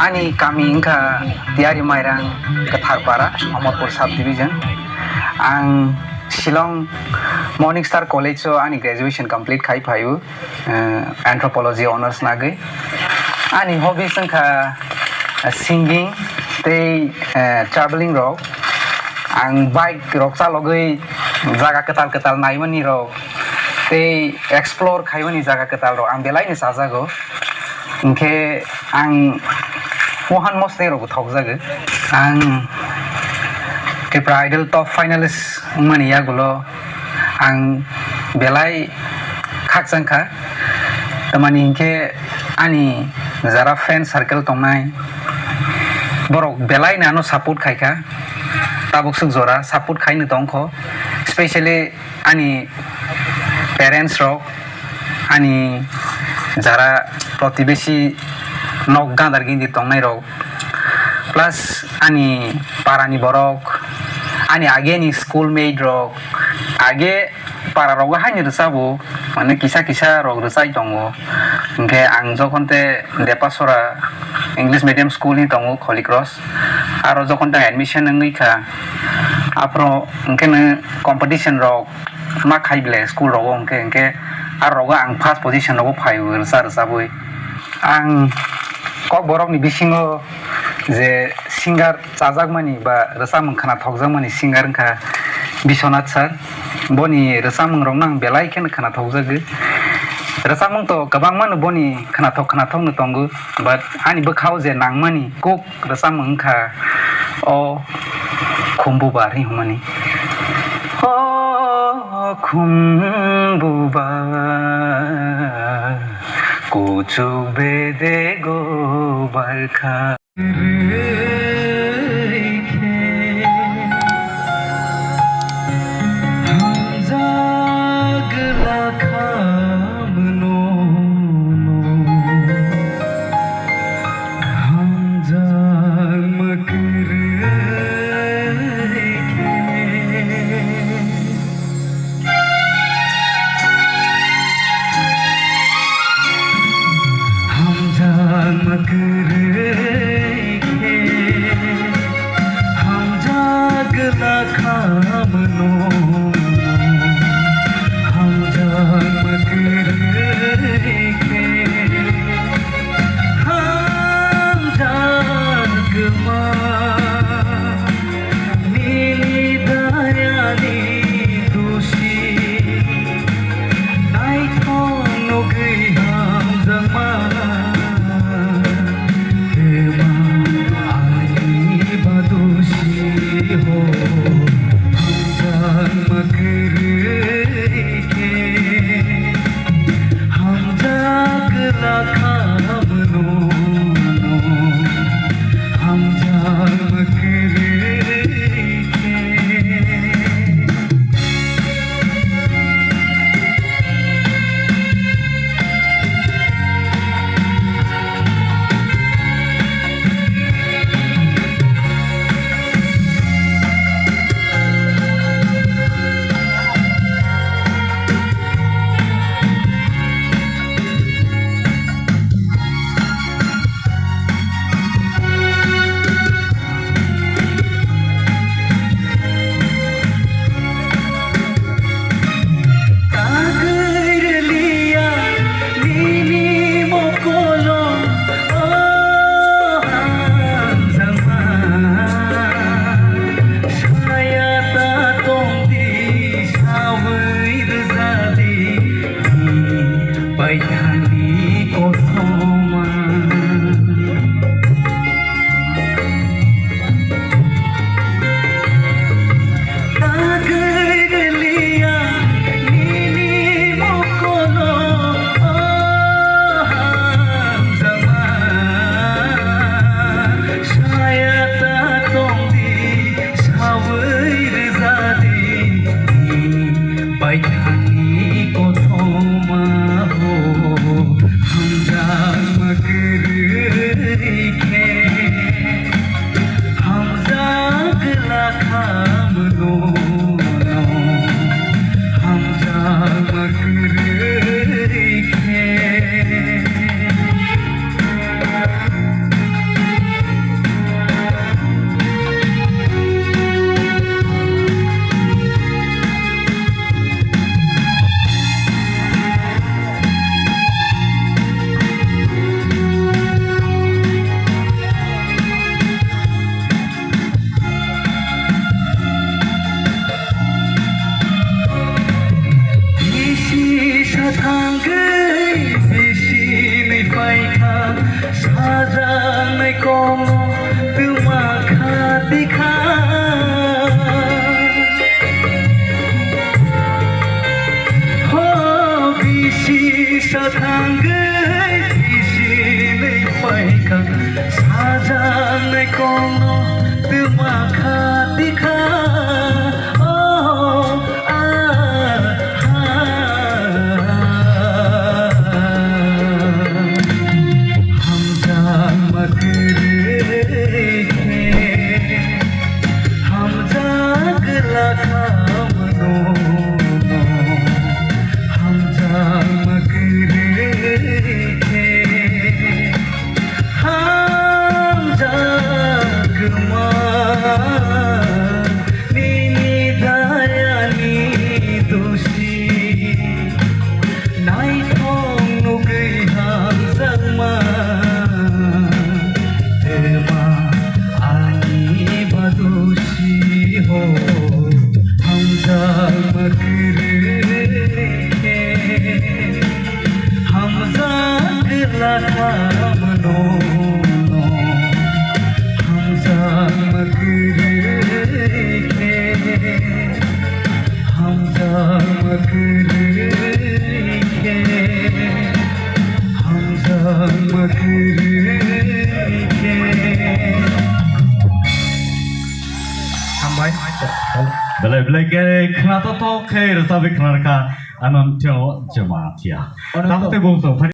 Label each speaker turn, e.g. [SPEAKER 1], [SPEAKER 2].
[SPEAKER 1] Ani kami ingka tiari mairang Ketarpara Amorpur Subdivision. Ang Shillong Morning Star College so ani graduation complete kai payu anthropology honors nage. Ani hobbies ingka singing, they traveling rock. Ang bike rock sa logoy jaga ketal naimani rock. They explore kaimani jaga ketal rock. Ang belai ni sajago. Ingke ang Mohan Mosne rogo thokjage. Ang Tipra Idol top finalist mani yagulo ang belai khakjangkha. Tamani ingke ani jara friend circle tongnai borok belai nano support khaika. Tabuk suk jora support khaini tongkho. Especially ani parents rok ani jara protibesi nok gandar gindi tongnai rok plus ani parani borok ani age ni schoolmate rok age para rok haini rsabu mane kisa rok rsai tongo ingke ang jokonte depasora English medium school ni tongo Holy Cross aro jokonte admission ngui kha apro ingke competition rok ma khaible school rok ingke aro ang first position rok phaiu rsabui ang kok borok ni bisingo je singer chajagmani ba rasamung khana thokjagmani singer kha Biswanath sir boni rasamung rok nang belai ken khana thokjage rasamung to kabang manu boni khana thok nu tongu but ani bakhau je nangmani kok rasamung kha o khumbu bari humani o khumbu ba kuchuk bede go barkha
[SPEAKER 2] जाने कौन तुम आँखा दिखा हो विशेष थांग नहीं पाएगा साजाने कौन तुम आँखा दिखा Belai kenapa toh kira tapi kenapa Ananta Jamatia. Tapi bungsu